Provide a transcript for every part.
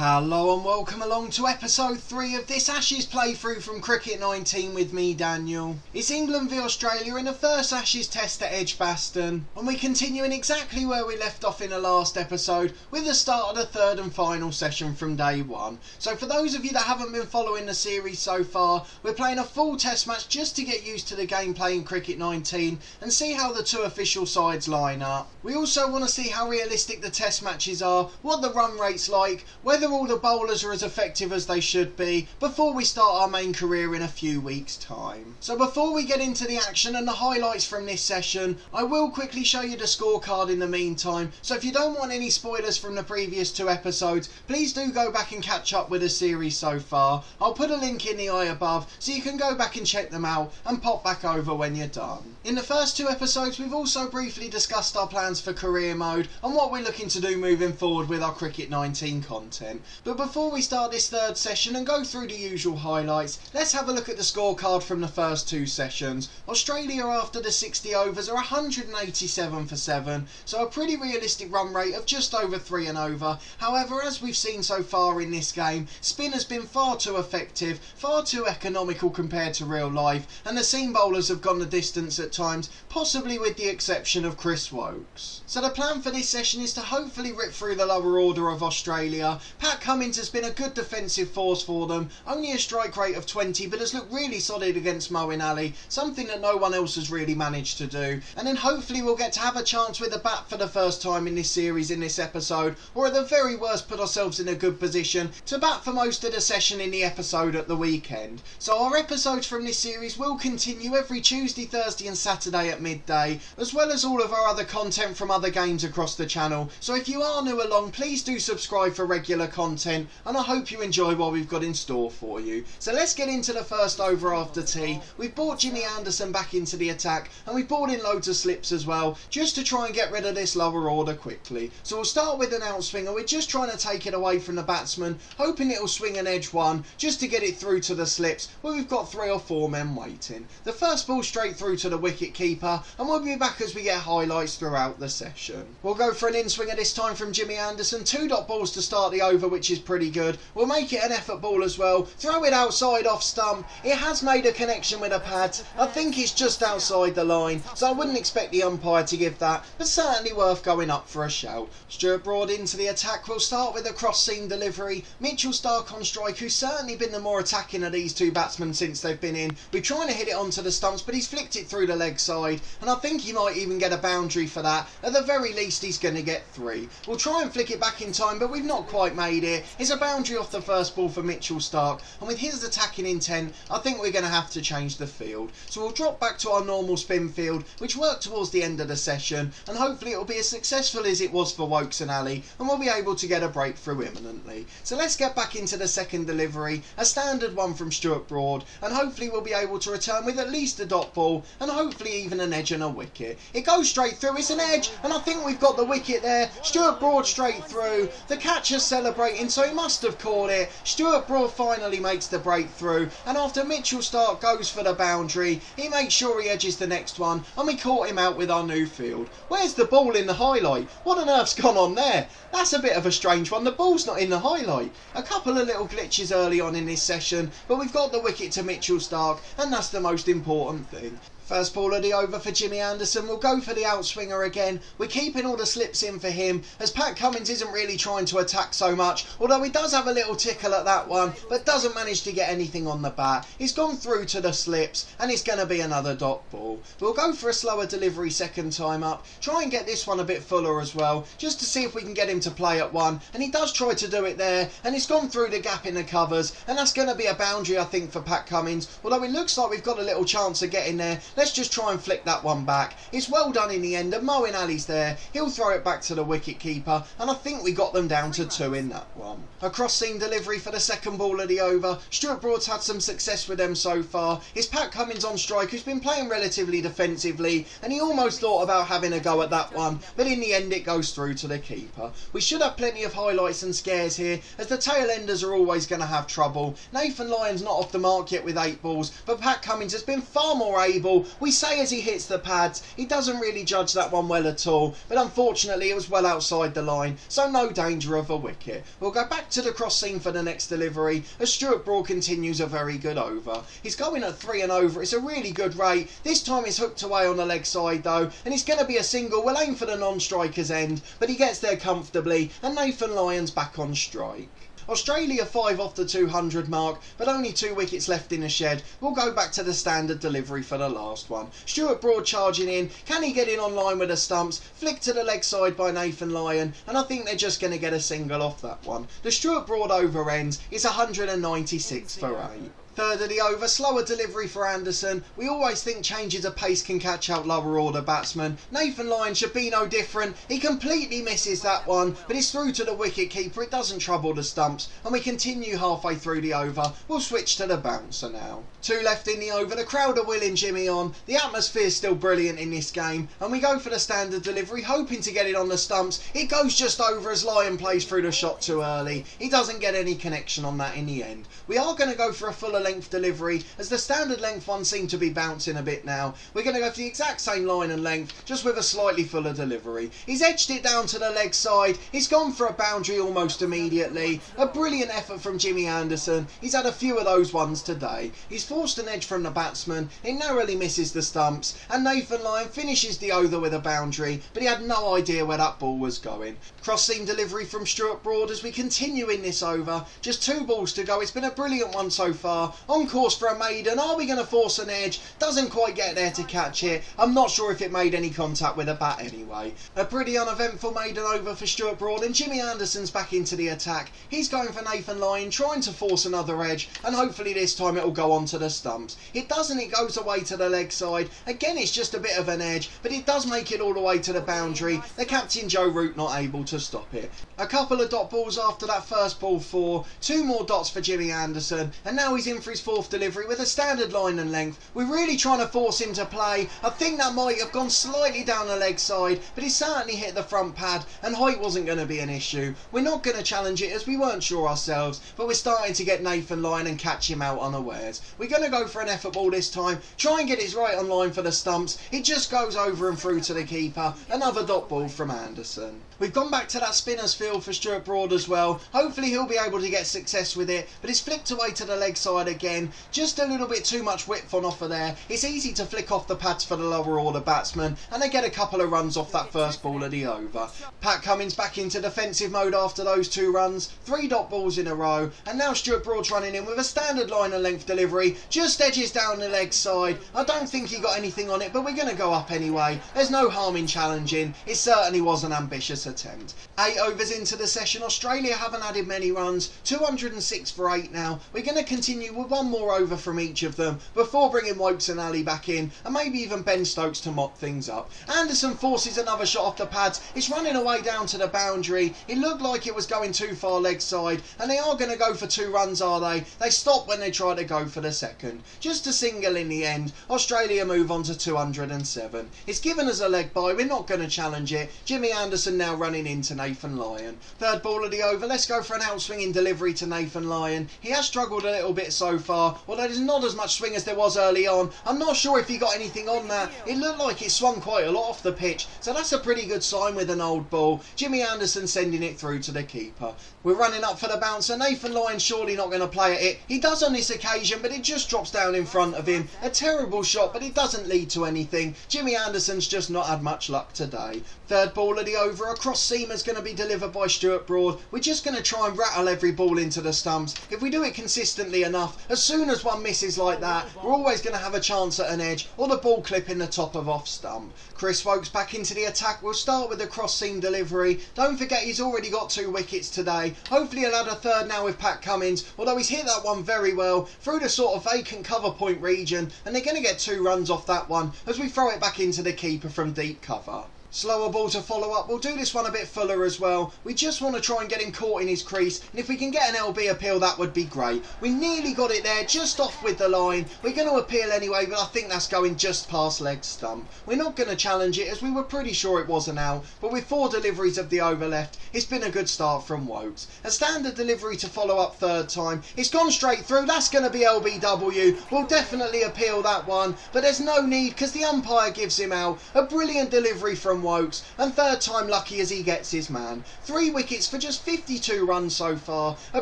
Hello and welcome along to episode 3 of this Ashes playthrough from Cricket 19 with me, Daniel. It's England v Australia in the first Ashes test at Edgbaston, and we continue in exactly where we left off in the last episode with the start of the third and final session from day 1. So for those of you that haven't been following the series so far, we're playing a full test match just to get used to the gameplay in Cricket 19 and see how the two official sides line up. We also want to see how realistic the test matches are, what the run rate's like, whether all the bowlers are as effective as they should be before we start our main career in a few weeks' time. So before we get into the action and the highlights from this session, I will quickly show you the scorecard in the meantime, so if you don't want any spoilers from the previous 2 episodes, please do go back and catch up with the series so far. I'll put a link in the eye above so you can go back and check them out and pop back over when you're done. In the first 2 episodes we've also briefly discussed our plans for career mode and what we're looking to do moving forward with our Cricket 19 content. But before we start this third session and go through the usual highlights, let's have a look at the scorecard from the first 2 sessions. Australia after the 60 overs are 187 for 7, so a pretty realistic run rate of just over 3 and over. However, as we've seen so far in this game, spin has been far too effective, far too economical compared to real life, and the seam bowlers have gone the distance at times, possibly with the exception of Chris Woakes. So the plan for this session is to hopefully rip through the lower order of Australia. Pat Cummins has been a good defensive force for them, only a strike rate of 20 but has looked really solid against Moeen Ali, something that no one else has really managed to do. And then hopefully we'll get to have a chance with the bat for the first time in this series in this episode, or at the very worst put ourselves in a good position to bat for most of the session in the episode at the weekend. So our episodes from this series will continue every Tuesday, Thursday and Saturday at midday, as well as all of our other content from other games across the channel. So if you are new along, please do subscribe for regular content, and I hope you enjoy what we've got in store for you. So let's get into the first over after tea. We've brought Jimmy Anderson back into the attack, and we've brought in loads of slips as well, just to try and get rid of this lower order quickly. So we'll start with an outswinger. We're just trying to take it away from the batsman, hoping it'll swing an edge one, just to get it through to the slips, where we've got 3 or 4 men waiting. The first ball straight through to the wicket keeper, and we'll be back as we get highlights throughout the session. We'll go for an in-swinger this time from Jimmy Anderson. 2 dot balls to start the over, which is pretty good. We'll make it an effort ball as well. Throw it outside off stump. It has made a connection with a pad. I think it's just outside the line, so I wouldn't expect the umpire to give that, but certainly worth going up for a shout. Stuart Broad into the attack. We'll start with a cross-seam delivery. Mitchell Starc on strike, who's certainly been the more attacking of these 2 batsmen since they've been in. We're trying to hit it onto the stumps, but he's flicked it through the leg side, and I think he might even get a boundary for that. At the very least, he's going to get 3. We'll try and flick it back in time, but we've not quite made it. It's a boundary off the first ball for Mitchell Starc, and with his attacking intent, I think we're going to have to change the field. So we'll drop back to our normal spin field, which worked towards the end of the session, and hopefully it'll be as successful as it was for Woakes and Ali, and we'll be able to get a breakthrough imminently. So let's get back into the second delivery, a standard one from Stuart Broad, and hopefully we'll be able to return with at least a dot ball, and hopefully even an edge and a wicket. It goes straight through, it's an edge, and I think we've got the wicket there. Stuart Broad straight through. The catcher's celebrating, so he must have caught it. Stuart Broad finally makes the breakthrough, and after Mitchell Starc goes for the boundary, he makes sure he edges the next one, and we caught him out with our new field. Where's the ball in the highlight? What on earth's gone on there? That's a bit of a strange one. The ball's not in the highlight. A couple of little glitches early on in this session, but we've got the wicket to Mitchell Starc, and that's the most important thing. First ball of the over for Jimmy Anderson. We'll go for the outswinger again. We're keeping all the slips in for him, as Pat Cummins isn't really trying to attack so much, although he does have a little tickle at that one, but doesn't manage to get anything on the bat. He's gone through to the slips, and it's going to be another dot ball. We'll go for a slower delivery second time up, try and get this one a bit fuller as well, just to see if we can get him to play at 1, and he does try to do it there, and it's gone through the gap in the covers, and that's going to be a boundary I think for Pat Cummins, although it looks like we've got a little chance of getting there. Let's just try and flick that one back. It's well done in the end, and Moeen Ali's there. He'll throw it back to the wicket keeper, and I think we got them down to 2 in that one. A cross-seam delivery for the second ball of the over. Stuart Broad's had some success with them so far. It's Pat Cummins on strike, who's been playing relatively defensively, and he almost thought about having a go at that one, but in the end it goes through to the keeper. We should have plenty of highlights and scares here, as the tail enders are always going to have trouble. Nathan Lyon's not off the mark yet with 8 balls, but Pat Cummins has been far more able ball. We say as he hits the pads, he doesn't really judge that one well at all, but unfortunately it was well outside the line, so no danger of a wicket. We'll go back to the cross seam for the next delivery as Stuart Broad continues a very good over. He's going at 3 and over. It's a really good rate. This time it's hooked away on the leg side though, and it's going to be a single. We'll aim for the non-striker's end, but he gets there comfortably, and Nathan Lyon's back on strike. Australia 5 off the 200 mark, but only 2 wickets left in the shed. We'll go back to the standard delivery for the last one. Stuart Broad charging in. Can he get in on line with the stumps? Flick to the leg side by Nathan Lyon, and I think they're just going to get a single off that one. The Stuart Broad over ends. It's 196 for 8. Third of the over, slower delivery for Anderson. We always think changes of pace can catch out lower order batsmen. Nathan Lyon should be no different. He completely misses that one, but it's through to the wicket keeper. It doesn't trouble the stumps, and we continue halfway through the over. We'll switch to the bouncer now. 2 left in the over. The crowd are willing Jimmy on. The atmosphere's still brilliant in this game, and we go for the standard delivery, hoping to get it on the stumps. It goes just over as Lyon plays through the shot too early. He doesn't get any connection on that in the end. We are going to go for a fuller length delivery, as the standard length one seemed to be bouncing a bit now. We're going to go for the exact same line and length, just with a slightly fuller delivery. He's edged it down to the leg side. He's gone for a boundary almost immediately. A brilliant effort from Jimmy Anderson. He's had a few of those ones today. He's forced an edge from the batsman. It narrowly misses the stumps, and Nathan Lyon finishes the over with a boundary, but he had no idea where that ball was going. Cross seam delivery from Stuart Broad as we continue in this over. Just 2 balls to go. It's been a brilliant one so far. On course for a maiden. Are we going to force an edge? Doesn't quite get there to catch it. I'm not sure if it made any contact with a bat anyway. A pretty uneventful maiden over for Stuart Broad, and Jimmy Anderson's back into the attack. He's going for Nathan Lyon, trying to force another edge, and hopefully this time it'll go onto the stumps. It doesn't. It goes away to the leg side. Again, it's just a bit of an edge, but it does make it all the way to the boundary. The captain Joe Root not able to stop it. A couple of dot balls after that first ball 4. 2 more dots for Jimmy Anderson, and now he's in for his 4th delivery with a standard line and length. We're really trying to force him to play. I think that might have gone slightly down the leg side, but he certainly hit the front pad, and height wasn't going to be an issue. We're not going to challenge it as we weren't sure ourselves, but we're starting to get Nathan Lyon and catch him out unawares. We're going to go for an effort ball this time, try and get it right on line for the stumps. It just goes over and through to the keeper. Another dot ball from Anderson. We've gone back to that spinner's field for Stuart Broad as well. Hopefully he'll be able to get success with it, but it's flicked away to the leg side again. Just a little bit too much width on offer there. It's easy to flick off the pads for the lower order batsman, and they get a couple of runs off that first ball of the over. Pat Cummins back into defensive mode after those 2 runs. 3 dot balls in a row, and now Stuart Broad's running in with a standard line and length delivery. Just edges down the leg side. I don't think he got anything on it, but we're going to go up anyway. There's no harm in challenging. It certainly was an ambitious attempt. 8 overs into the session. Australia haven't added many runs. 206 for 8 now. We're going to continue with 1 more over from each of them before bringing Wokes and Ali back in, and maybe even Ben Stokes to mop things up. Anderson forces another shot off the pads. It's running away down to the boundary. It looked like it was going too far leg side, and they are going to go for 2 runs, are they? They stop when they try to go for the second. Just a single in the end. Australia move on to 207. It's given us a leg bye. We're not going to challenge it. Jimmy Anderson now running into Nathan Lyon. 3rd ball of the over. Let's go for an outswinging delivery to Nathan Lyon. He has struggled a little bit so far, although there's not as much swing as there was early on. I'm not sure if he got anything on that. It looked like it swung quite a lot off the pitch, so that's a pretty good sign with an old ball. Jimmy Anderson sending it through to the keeper. We're running up for the bouncer. Nathan Lyon's surely not going to play at it. He does on this occasion, but it just drops down in front of him. A terrible shot, but it doesn't lead to anything. Jimmy Anderson's just not had much luck today. 3rd ball of the over. A cross seamer's going to be delivered by Stuart Broad. We're just going to try and rattle every ball into the stumps. If we do it consistently enough, as soon as one misses like that, we're always going to have a chance at an edge or the ball clipping the top of off stump. Chris Wokes back into the attack. We'll start with the cross seam delivery. Don't forget he's already got 2 wickets today. Hopefully he'll add a 3rd now with Pat Cummins, although he's hit that one very well through the sort of vacant cover point region, and they're going to get 2 runs off that one as we throw it back into the keeper from deep cover. Slower ball to follow up. We'll do this one a bit fuller as well. We just want to try and get him caught in his crease, and if we can get an LB appeal, that would be great. We nearly got it there, just off with the line. We're going to appeal anyway, but I think that's going just past leg stump. We're not going to challenge it, as we were pretty sure it wasn't out, but with 4 deliveries of the over left, it's been a good start from Woakes. A standard delivery to follow up third time. It's gone straight through. That's going to be LBW. We'll definitely appeal that one, but there's no need because the umpire gives him out. A brilliant delivery from Woakes, and third time lucky as he gets his man. 3 wickets for just 52 runs so far. A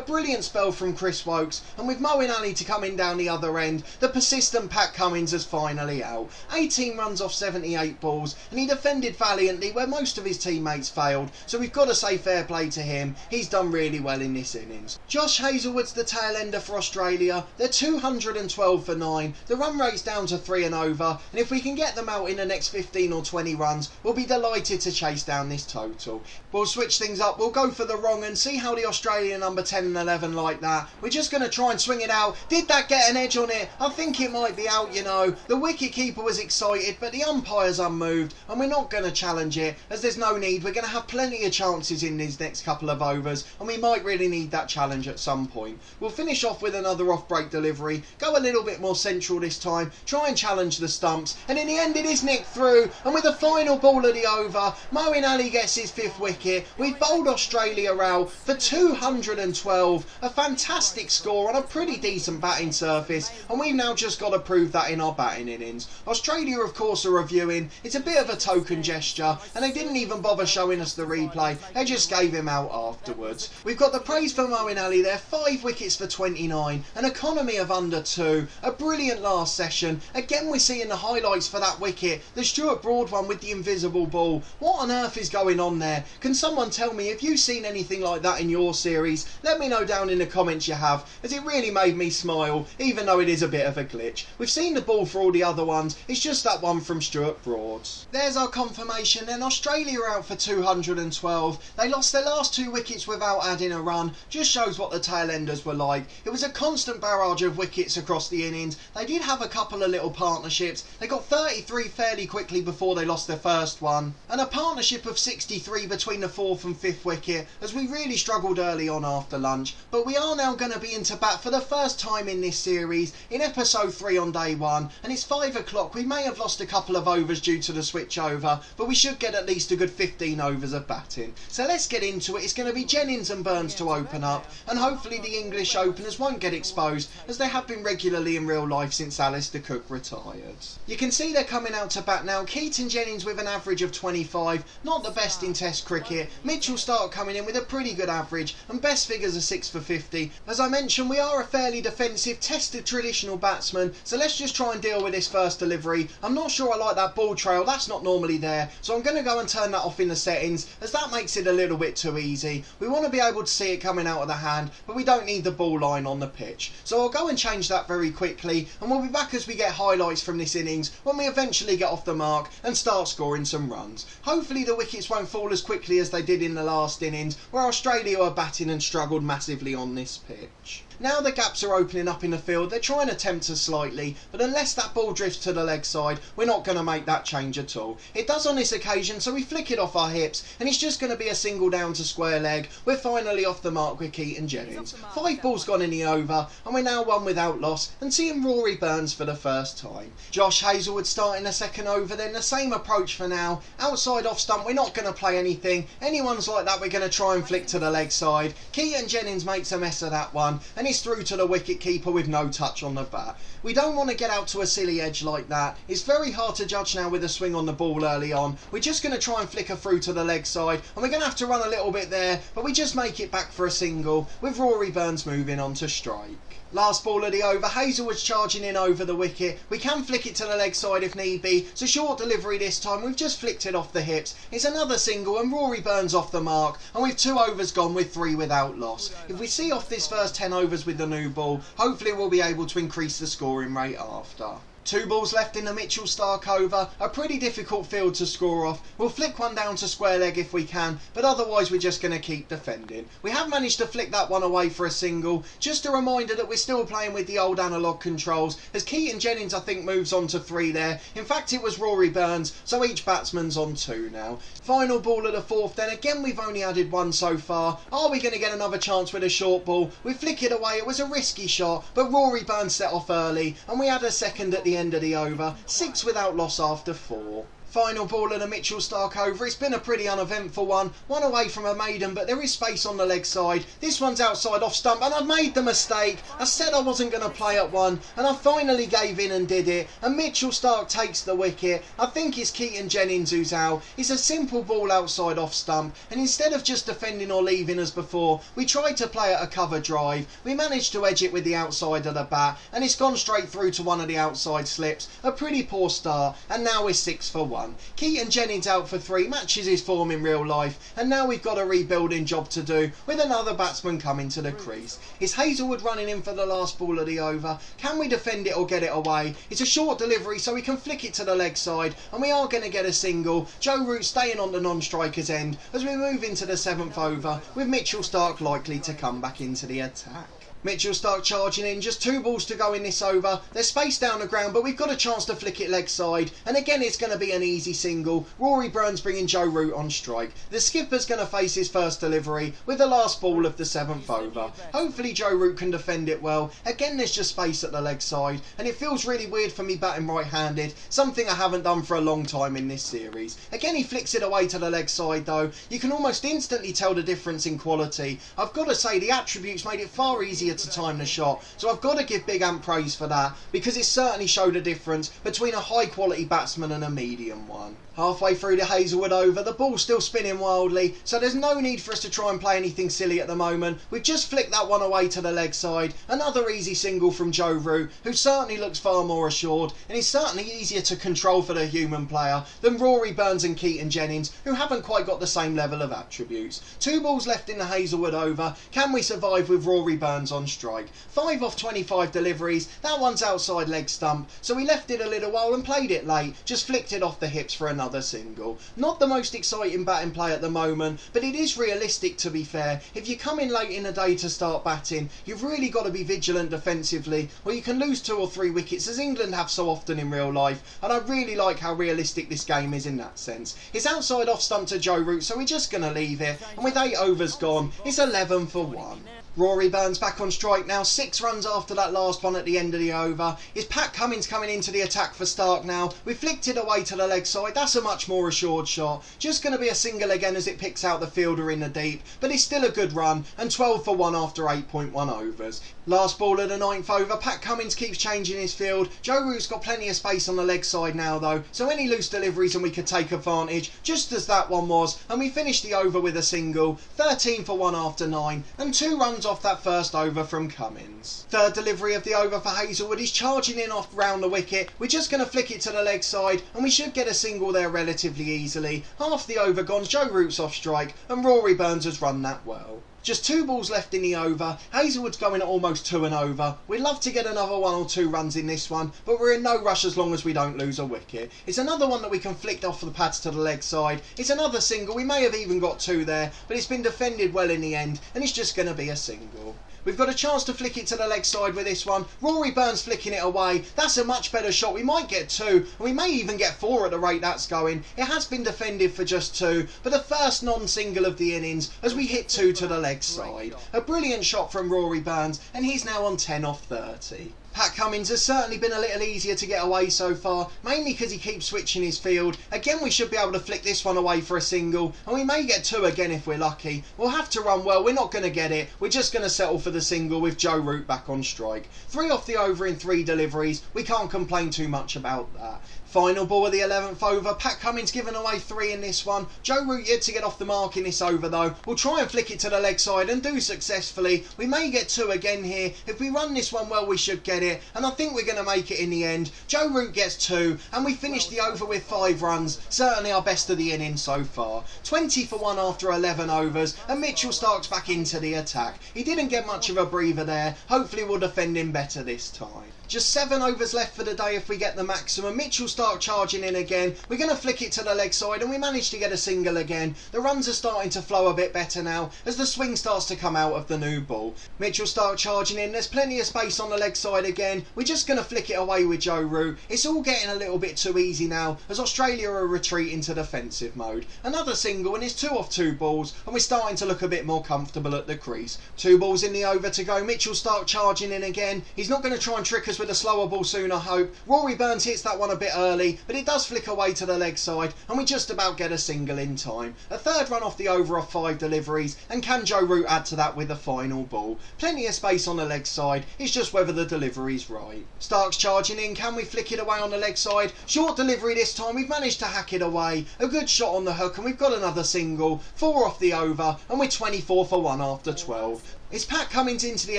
brilliant spell from Chris Woakes, and with Moeen Ali to come in down the other end, the persistent Pat Cummins is finally out. 18 runs off 78 balls, and he defended valiantly where most of his teammates failed, so we've got to say fair play to him. He's done really well in this innings. Josh Hazlewood's the tail ender for Australia. They're 212 for 9. The run rate's down to 3 and over, and if we can get them out in the next 15 or 20 runs, we'll be delighted to chase down this total. We'll switch things up. We'll go for the wrong and see how the Australian number 10 and 11 like that. We're just going to try and swing it out. Did that get an edge on it? I think it might be out, you know. The wicket keeper was excited, but the umpire's unmoved, and we're not going to challenge it, as there's no need. We're going to have plenty of chances in these next couple of overs, and we might really need that challenge at some point. We'll finish off with another off-break delivery, go a little bit more central this time, try and challenge the stumps, and in the end it is nicked through, and with the final ball of the over, Moeen Ali gets his 5th wicket. We've bowled Australia out for 212, a fantastic score on a pretty decent batting surface, and we've now just got to prove that in our batting innings. Australia of course are reviewing. It's a bit of a token gesture, and they didn't even bother showing us the replay, they just gave him out afterwards. We've got the praise for Moeen Ali there, 5 wickets for 29, an economy of under 2, a brilliant last session. Again we're seeing the highlights for that wicket, the Stuart Broad one with the invisible ball. What on earth is going on there? Can someone tell me if you've seen anything like that in your series? Let me know down in the comments you have, as it really made me smile, even though it is a bit of a glitch. We've seen the ball for all the other ones, it's just that one from Stuart Broad. There's our confirmation then. Australia are out for 212. They lost their last 2 wickets without adding a run. Just shows what the tail enders were like. It was a constant barrage of wickets across the innings. They did have a couple of little partnerships. They got 33 fairly quickly before they lost their first one, and a partnership of 63 between the 4th and 5th wicket, as we really struggled early on after lunch. But we are now going to be into bat for the first time in this series, in episode 3 on day 1, and it's 5 o'clock. We may have lost a couple of overs due to the switch over, but we should get at least a good 15 overs of batting. So let's get into it. It's going to be Jennings and Burns to open up, and hopefully the English openers won't get exposed, as they have been regularly in real life since Alistair Cook retired. You can see they're coming out to bat now. Keaton Jennings with an average of 25, not the best in Test cricket. Mitchell Stark coming in with a pretty good average, and best figures are 6 for 50. As I mentioned, we are a fairly defensive, tested traditional batsman, so let's just try and deal with this first delivery. I'm not sure I like that ball trail, that's not normally there, so I'm going to go and turn that off in the settings, as that makes it a little bit too easy. We want to be able to see it coming out of the hand, but we don't need the ball line on the pitch. So I'll go and change that very quickly, and we'll be back as we get highlights from this innings when we eventually get off the mark and start scoring some runs. Hopefully the wickets won't fall as quickly as they did in the last innings, where Australia were batting and struggled massively on this pitch. Now the gaps are opening up in the field. They're trying to tempt us slightly, but unless that ball drifts to the leg side, we're not going to make that change at all. It does on this occasion, so we flick it off our hips, and it's just going to be a single down to square leg. We're finally off the mark with Keaton Jennings. 5 balls gone in the over, and we're now 1 without loss, and seeing Rory Burns for the first time. Josh Hazlewood starting the second over, then the same approach for now. Outside off stump, we're not going to play anything. Anyone's like that, we're going to try and flick to the leg side. Keaton Jennings makes a mess of that one, and it's through to the wicket keeper with no touch on the bat. We don't want to get out to a silly edge like that. It's very hard to judge now with a swing on the ball early on. We're just going to try and flicker through to the leg side, and we're going to have to run a little bit there, but we just make it back for a single, with Rory Burns moving on to strike. Last ball of the over, Hazlewood's charging in over the wicket. We can flick it to the leg side if need be. It's a short delivery this time, we've just flicked it off the hips. It's another single and Rory Burns off the mark, and with 2 overs gone with 3 without loss. If we see off this first 10 overs with the new ball, hopefully we'll be able to increase the scoring rate after. 2 balls left in the Mitchell Starc over, a pretty difficult field to score off. We'll flick one down to square leg if we can, but otherwise we're just going to keep defending. We have managed to flick that one away for a single. Just a reminder that we're still playing with the old analogue controls, as Keaton Jennings I think moves on to 3 there. In fact it was Rory Burns, so each batsman's on 2 now. Final ball of the 4th then, again we've only added 1 so far. Are we going to get another chance with a short ball? We flick it away, it was a risky shot, but Rory Burns set off early, and we had a second at the end of the over. 6 without loss after 4. Final ball of the Mitchell Starc over. It's been a pretty uneventful one. One away from a maiden, but there is space on the leg side. This one's outside off stump, and I've made the mistake. I said I wasn't going to play at 1, and I finally gave in and did it. And Mitchell Starc takes the wicket. I think it's Keaton Jennings who's out. It's a simple ball outside off stump, and instead of just defending or leaving as before, we tried to play at a cover drive. We managed to edge it with the outside of the bat, and it's gone straight through to one of the outside slips. A pretty poor start, and now we're 6 for 1. Keaton Jennings out for 3, matches his form in real life, and now we've got a rebuilding job to do with another batsman coming to the crease. Is Hazlewood running in for the last ball of the over? Can we defend it or get it away? It's a short delivery so we can flick it to the leg side, and we are going to get a single. Joe Root staying on the non-striker's end as we move into the 7th over, with Mitchell Starc likely to come back into the attack. Mitchell Starc charging in, just 2 balls to go in this over. There's space down the ground, but we've got a chance to flick it leg side, and again it's going to be an easy single. Rory Burns bringing Joe Root on strike. The skipper's going to face his first delivery with the last ball of the 7th over. Hopefully Joe Root can defend it well. Again there's just space at the leg side, and it feels really weird for me batting right-handed, something I haven't done for a long time in this series. Again he flicks it away to the leg side though. You can almost instantly tell the difference in quality. I've got to say the attributes made it far easier to time the shot, so I've got to give Big Ant praise for that, because it certainly showed a difference between a high quality batsman and a medium one. Halfway through the Hazlewood over, the ball's still spinning wildly, so there's no need for us to try and play anything silly at the moment. We've just flicked that one away to the leg side. Another easy single from Joe Root, who certainly looks far more assured, and is certainly easier to control for the human player than Rory Burns and Keaton Jennings, who haven't quite got the same level of attributes. 2 balls left in the Hazlewood over. Can we survive with Rory Burns on strike? 5 off 25 deliveries. That one's outside leg stump, so we left it a little while and played it late. Just flicked it off the hips for another single. Not the most exciting batting play at the moment, but it is realistic to be fair. If you come in late in the day to start batting, you've really got to be vigilant defensively, or you can lose 2 or 3 wickets, as England have so often in real life, and I really like how realistic this game is in that sense. It's outside off stump to Joe Root, so we're just going to leave it, and with 8 overs gone, it's 11 for 1. Rory Burns back on strike now, 6 runs after that last one at the end of the over. Is Pat Cummins coming into the attack for Starc now? We flicked it away to the leg side, that's a much more assured shot. Just going to be a single again as it picks out the fielder in the deep, but it's still a good run, and 12 for 1 after 8.1 overs. Last ball of the 9th over, Pat Cummins keeps changing his field. Joe Root's got plenty of space on the leg side now though, so any loose deliveries and we could take advantage, just as that one was, and we finished the over with a single. 13 for 1 after 9, and 2 runs off that first over from Cummins. Third delivery of the over for Hazlewood. He's charging in off round the wicket. We're just going to flick it to the leg side, and we should get a single there relatively easily. Half the over gone, Joe Root's off strike, and Rory Burns has run that well. Just 2 balls left in the over. Hazlewood's going at almost 2 and over. We'd love to get another 1 or 2 runs in this one, but we're in no rush as long as we don't lose a wicket. It's another one that we can flick off the pads to the leg side. It's another single. We may have even got 2 there, but it's been defended well in the end, and it's just going to be a single. We've got a chance to flick it to the leg side with this one. Rory Burns flicking it away. That's a much better shot. We might get 2, and we may even get 4 at the rate that's going. It has been defended for just 2, but the first non-single of the innings as we hit 2 to the leg side. A brilliant shot from Rory Burns, and he's now on 10 off 30. Pat Cummins has certainly been a little easier to get away so far, mainly because he keeps switching his field. Again we should be able to flick this one away for a single, and we may get 2 again if we're lucky. We'll have to run well, we're not going to get it. We're just going to settle for the single with Joe Root back on strike. 3 off the over in 3 deliveries, we can't complain too much about that. Final ball of the 11th over. Pat Cummins giving away 3 in this one. Joe Root yet to get off the mark in this over though. We'll try and flick it to the leg side and do successfully. We may get 2 again here. If we run this one well, we should get it, and I think we're going to make it in the end. Joe Root gets 2, and we finish the over with 5 runs. Certainly our best of the innings so far. 20 for 1 after 11 overs, and Mitchell Starc's back into the attack. He didn't get much of a breather there. Hopefully we'll defend him better this time. Just 7 overs left for the day if we get the maximum. Mitchell Starc charging in again. We're going to flick it to the leg side and we managed to get a single again. The runs are starting to flow a bit better now as the swing starts to come out of the new ball. Mitchell Starc charging in. There's plenty of space on the leg side again. We're just going to flick it away with Joe Root. It's all getting a little bit too easy now as Australia are retreating to defensive mode. Another single and it's 2 off 2 balls and we're starting to look a bit more comfortable at the crease. 2 balls in the over to go. Mitchell Starc charging in again. He's not going to try and trick us with a slower ball soon, I hope. Rory Burns hits that one a bit early, but it does flick away to the leg side and we just about get a single in time. A third run off the over off 5 deliveries, and can Joe Root add to that with the final ball? Plenty of space on the leg side, it's just whether the delivery's right. Starc's charging in, can we flick it away on the leg side? Short delivery this time, we've managed to hack it away. A good shot on the hook and we've got another single. 4 off the over and we're 24 for 1 after 12. It's Pat Cummins into the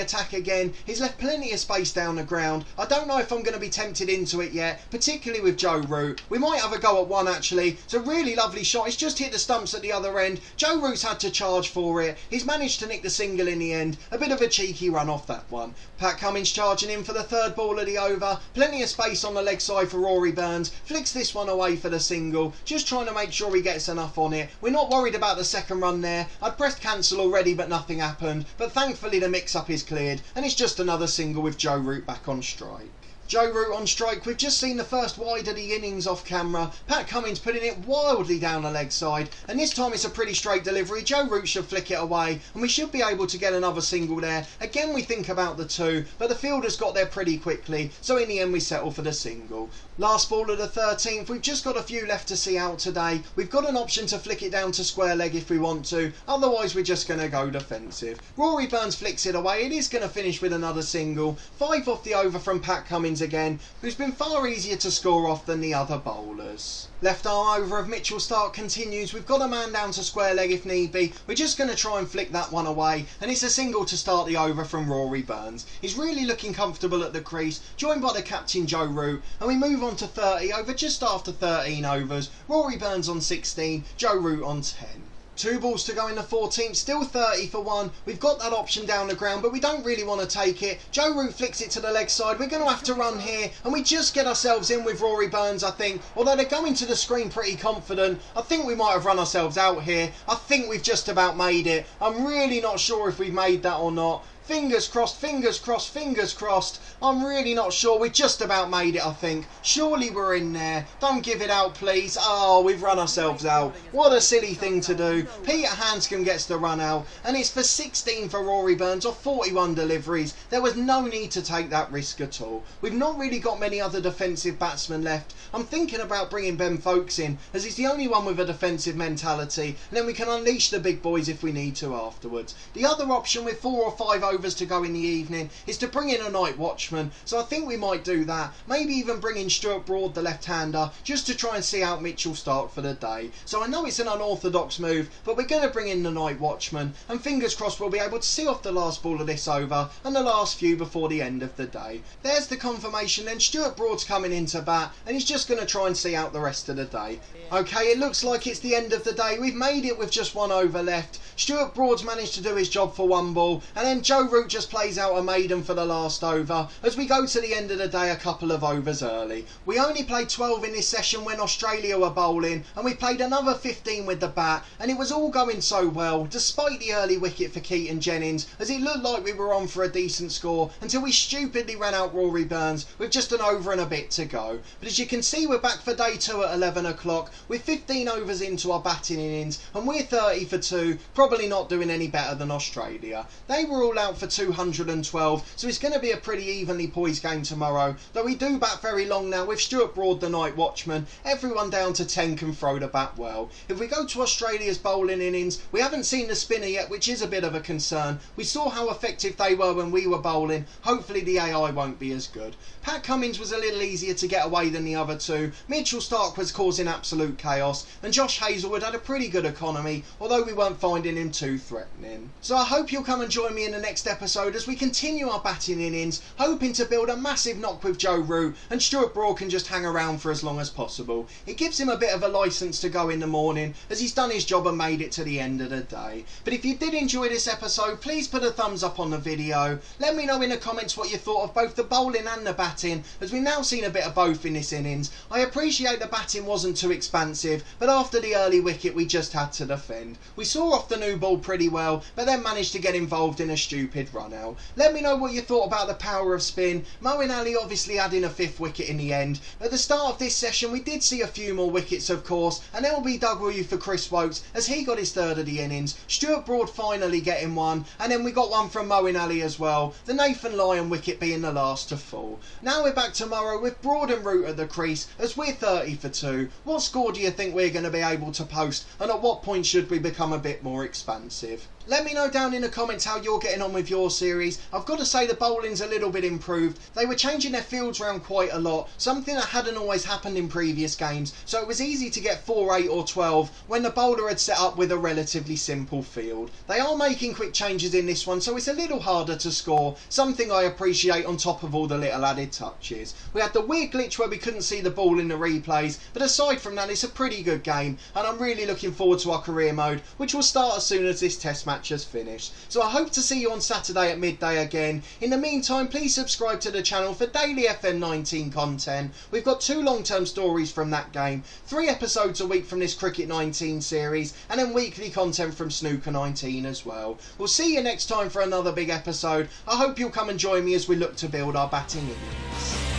attack again. He's left plenty of space down the ground. I don't know if I'm going to be tempted into it yet, particularly with Joe Root. We might have a go at one actually. It's a really lovely shot. It's just hit the stumps at the other end. Joe Root's had to charge for it. He's managed to nick the single in the end. A bit of a cheeky run off that one. Pat Cummins charging in for the third ball of the over. Plenty of space on the leg side for Rory Burns. Flicks this one away for the single. Just trying to make sure he gets enough on it. We're not worried about the second run there. I'd pressed cancel already but nothing happened. But thankfully the mix-up is cleared and it's just another single with Joe Root back on strike. Joe Root on strike. We've just seen the first wide of the innings off camera. Pat Cummins putting it wildly down the leg side, and this time it's a pretty straight delivery. Joe Root should flick it away and we should be able to get another single there. Again we think about the 2, but the fielders got there pretty quickly, so in the end we settle for the single. Last ball of the 13th. We've just got a few left to see out today. We've got an option to flick it down to square leg if we want to, otherwise we're just going to go defensive. Rory Burns flicks it away. It is going to finish with another single. 5 off the over from Pat Cummins again, who's been far easier to score off than the other bowlers. Left arm over of Mitchell Starc continues. We've got a man down to square leg if need be. We're just going to try and flick that one away, and it's a single to start the over from Rory Burns. He's really looking comfortable at the crease, joined by the captain Joe Root, and we move on to 30 over just after 13 overs. Rory Burns on 16, Joe Root on 10. 2 balls to go in the 14th, still 30 for 1. We've got that option down the ground, but we don't really want to take it. Joe Root flicks it to the leg side. We're going to have to run here, and we just get ourselves in with Rory Burns, I think. Although they're going to the screen pretty confident, I think we might have run ourselves out here. I think we've just about made it. I'm really not sure if we've made that or not. Fingers crossed, fingers crossed, fingers crossed. I'm really not sure. We've just about made it, I think. Surely we're in there. Don't give it out, please. Oh, we've run ourselves out. What a silly thing to do. Peter Handscomb gets the run out, and it's for 16 for Rory Burns off 41 deliveries. There was no need to take that risk at all. We've not really got many other defensive batsmen left. I'm thinking about bringing Ben Foakes in, as he's the only one with a defensive mentality, and then we can unleash the big boys if we need to afterwards. The other option with 4 or 5 overs to go in the evening is to bring in a night watchman, so I think we might do that. Maybe even bring in Stuart Broad, the left-hander, just to try and see out Mitchell Starc for the day. So I know it's an unorthodox move, but we're going to bring in the night watchman, and fingers crossed we'll be able to see off the last ball of this over and the last few before the end of the day. There's the confirmation then. Stuart Broad's coming into bat and he's just going to try and see out the rest of the day. Okay, it looks like it's the end of the day. We've made it with just 1 over left. Stuart Broad's managed to do his job for 1 ball, and then Joe Root just plays out a maiden for the last over as we go to the end of the day a couple of overs early. We only played 12 in this session when Australia were bowling, and we played another 15 with the bat, and it was all going so well despite the early wicket for Keaton Jennings, as it looked like we were on for a decent score until we stupidly ran out Rory Burns with just an over and a bit to go. But as you can see, we're back for day 2 at 11 o'clock with 15 overs into our batting innings, and we're 30 for 2, probably not doing any better than Australia. They were all out for 212, so it's going to be a pretty evenly poised game tomorrow, though we do bat very long now with Stuart Broad the night watchman. Everyone down to 10 can throw the bat well. If we go to Australia's bowling innings, we haven't seen the spinner yet, which is a bit of a concern. We saw how effective they were when we were bowling. Hopefully the AI won't be as good. Pat Cummins was a little easier to get away than the other 2. Mitchell Starc was causing absolute chaos, and Josh Hazlewood had a pretty good economy, although we weren't finding him too threatening. So I hope you'll come and join me in the next next episode as we continue our batting innings, hoping to build a massive knock with Joe Root, and Stuart Broad can just hang around for as long as possible. It gives him a bit of a licence to go in the morning, as he's done his job and made it to the end of the day. But if you did enjoy this episode, please put a thumbs up on the video. Let me know in the comments what you thought of both the bowling and the batting, as we've now seen a bit of both in this innings. I appreciate the batting wasn't too expansive, but after the early wicket we just had to defend. We saw off the new ball pretty well, but then managed to get involved in a stupid run out. Let me know what you thought about the power of spin. Moeen Ali obviously adding a 5th wicket in the end. At the start of this session we did see a few more wickets of course, and LBW for Chris Woakes as he got his 3rd of the innings, Stuart Broad finally getting one, and then we got one from Moeen Ali as well, the Nathan Lyon wicket being the last to fall. Now we're back tomorrow with Broad and Root at the crease as we're 30 for 2. What score do you think we're going to be able to post, and at what point should we become a bit more expansive? Let me know down in the comments how you're getting on with your series. I've got to say the bowling's a little bit improved. They were changing their fields around quite a lot, something that hadn't always happened in previous games, so it was easy to get 4, 8 or 12 when the bowler had set up with a relatively simple field. They are making quick changes in this one, so it's a little harder to score, something I appreciate on top of all the little added touches. We had the weird glitch where we couldn't see the ball in the replays, but aside from that it's a pretty good game, and I'm really looking forward to our career mode, which will start as soon as this test match has finished. So I hope to see you on Saturday at midday again. In the meantime, please subscribe to the channel for daily FN19 content. We've got 2 long-term stories from that game, 3 episodes a week from this Cricket 19 series, and then weekly content from Snooker 19 as well. We'll see you next time for another big episode. I hope you'll come and join me as we look to build our batting innings.